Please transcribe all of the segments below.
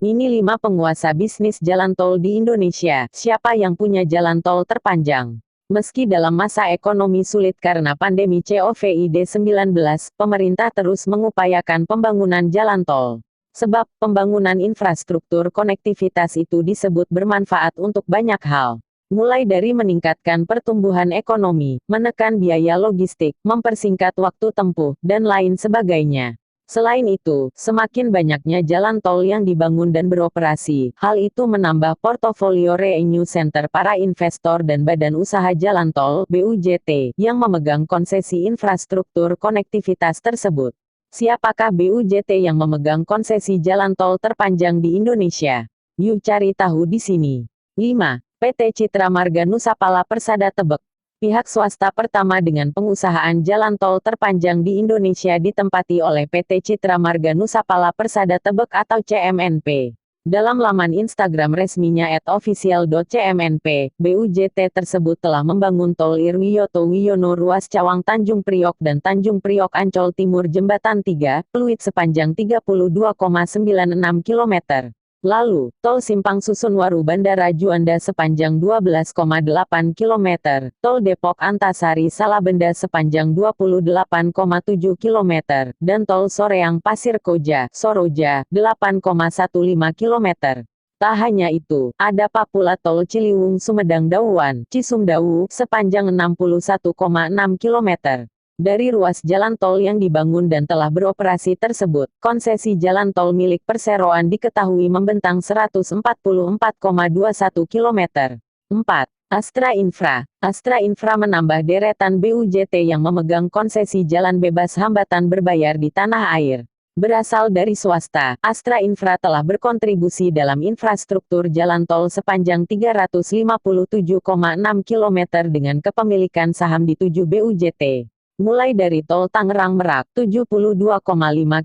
Ini 5 penguasa bisnis jalan tol di Indonesia. Siapa yang punya jalan tol terpanjang? Meski dalam masa ekonomi sulit karena pandemi COVID-19, pemerintah terus mengupayakan pembangunan jalan tol. Sebab pembangunan infrastruktur konektivitas itu disebut bermanfaat untuk banyak hal. Mulai dari meningkatkan pertumbuhan ekonomi, menekan biaya logistik, mempersingkat waktu tempuh, dan lain sebagainya. Selain itu, semakin banyaknya jalan tol yang dibangun dan beroperasi, hal itu menambah portofolio revenue center para investor dan badan usaha jalan tol (BUJT) yang memegang konsesi infrastruktur konektivitas tersebut. Siapakah BUJT yang memegang konsesi jalan tol terpanjang di Indonesia? Yuk cari tahu di sini. 5. PT Citra Marga Nusapala Persada Tebek. Pihak swasta pertama dengan pengusahaan jalan tol terpanjang di Indonesia ditempati oleh PT Citra Marga Nusapala Persada Tebek atau CMNP. Dalam laman Instagram resminya @official.cmnp, BUJT tersebut telah membangun tol Irwiyoto Wiono ruas Cawang Tanjung Priok dan Tanjung Priok Ancol Timur Jembatan 3, Pluit sepanjang 32,96 km. Lalu, tol Simpang Susun Waru Bandara Juanda sepanjang 12,8 km, tol Depok Antasari Salabenda sepanjang 28,7 km, dan tol Soreang Pasir Koja, Soroja, 8,15 km. Tak hanya itu, ada pula tol Ciliwung Sumedang Dauwan, Cisumdawu, sepanjang 61,6 km. Dari ruas jalan tol yang dibangun dan telah beroperasi tersebut, konsesi jalan tol milik perseroan diketahui membentang 144,21 km. 4. Astra Infra. Astra Infra menambah deretan BUJT yang memegang konsesi jalan bebas hambatan berbayar di tanah air. Berasal dari swasta, Astra Infra telah berkontribusi dalam infrastruktur jalan tol sepanjang 357,6 km dengan kepemilikan saham di 7 BUJT. Mulai dari tol Tangerang Merak 72,5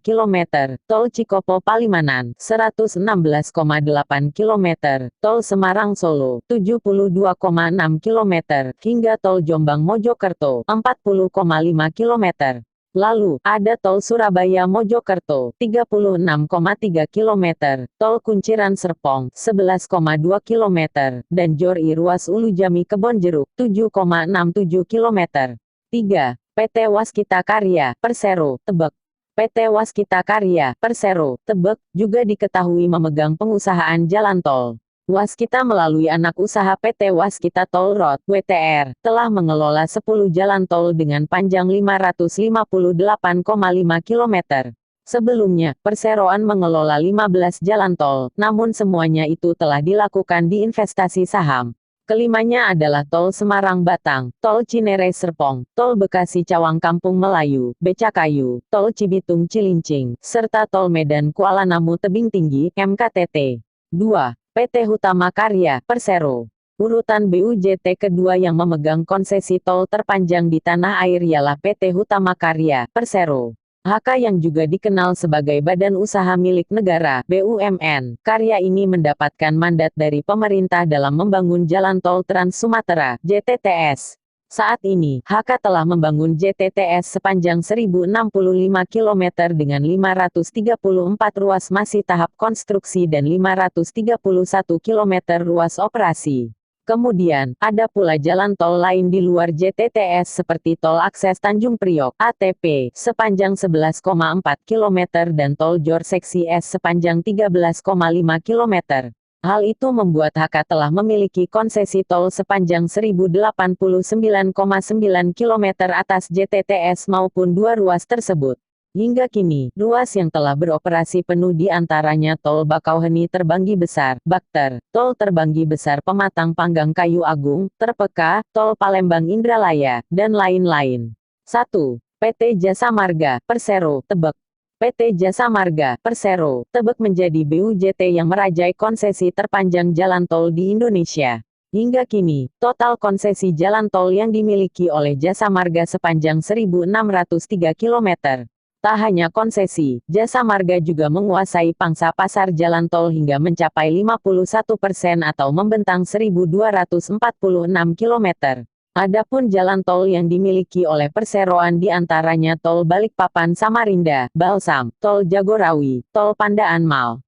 km, tol Cikopo Palimanan 116,8 km, tol Semarang Solo 72,6 km, hingga tol Jombang Mojokerto 40,5 km. Lalu, ada tol Surabaya Mojokerto 36,3 km, tol Kunciran Serpong 11,2 km, dan Jor-I ruas Ulu Jami Kebonjeruk 7,67 km. 3. PT Waskita Karya, Persero, Tebek. PT Waskita Karya, Persero, Tebek, juga diketahui memegang pengusahaan jalan tol. Waskita melalui anak usaha PT Waskita Toll Road, WTR, telah mengelola 10 jalan tol dengan panjang 558,5 km. Sebelumnya, perseroan mengelola 15 jalan tol, namun semuanya itu telah dilakukan di investasi saham. Kelimanya adalah tol Semarang-Batang, tol Cinere-Serpong, tol Bekasi-Cawang Kampung Melayu, Becakayu, tol Cibitung-Cilincing, serta tol Medan-Kuala Namu Tebing Tinggi, MKTT. 2. PT Hutama Karya, Persero. Urutan BUJT kedua yang memegang konsesi tol terpanjang di tanah air ialah PT Hutama Karya, Persero. HK yang juga dikenal sebagai Badan Usaha Milik Negara (BUMN), karya ini mendapatkan mandat dari pemerintah dalam membangun Jalan Tol Trans Sumatera (JTTS). Saat ini, HK telah membangun JTTS sepanjang 1065 km dengan 534 ruas masih tahap konstruksi dan 531 km ruas operasi. Kemudian, ada pula jalan tol lain di luar JTTS seperti Tol Akses Tanjung Priok (ATP) sepanjang 11,4 km dan Tol Jor Seksi S sepanjang 13,5 km. Hal itu membuat HK telah memiliki konsesi tol sepanjang 1089,9 km atas JTTS maupun 2 ruas tersebut. Hingga kini, ruas yang telah beroperasi penuh di antaranya Tol Bakauheni Terbanggi Besar, Bakter, Tol Terbanggi Besar Pematang Panggang Kayu Agung, Terpeka, Tol Palembang Indralaya, dan lain-lain. 1. PT Jasa Marga, Persero, Tebek. PT Jasa Marga, Persero, Tebek menjadi BUJT yang merajai konsesi terpanjang jalan tol di Indonesia. Hingga kini, total konsesi jalan tol yang dimiliki oleh Jasa Marga sepanjang 1.603 km. Tak hanya konsesi, Jasa Marga juga menguasai pangsa pasar jalan tol hingga mencapai 51% atau membentang 1.246 km. Adapun jalan tol yang dimiliki oleh perseroan diantaranya Tol Balikpapan Samarinda, Balsam, Tol Jagorawi, Tol Pandaan Mal,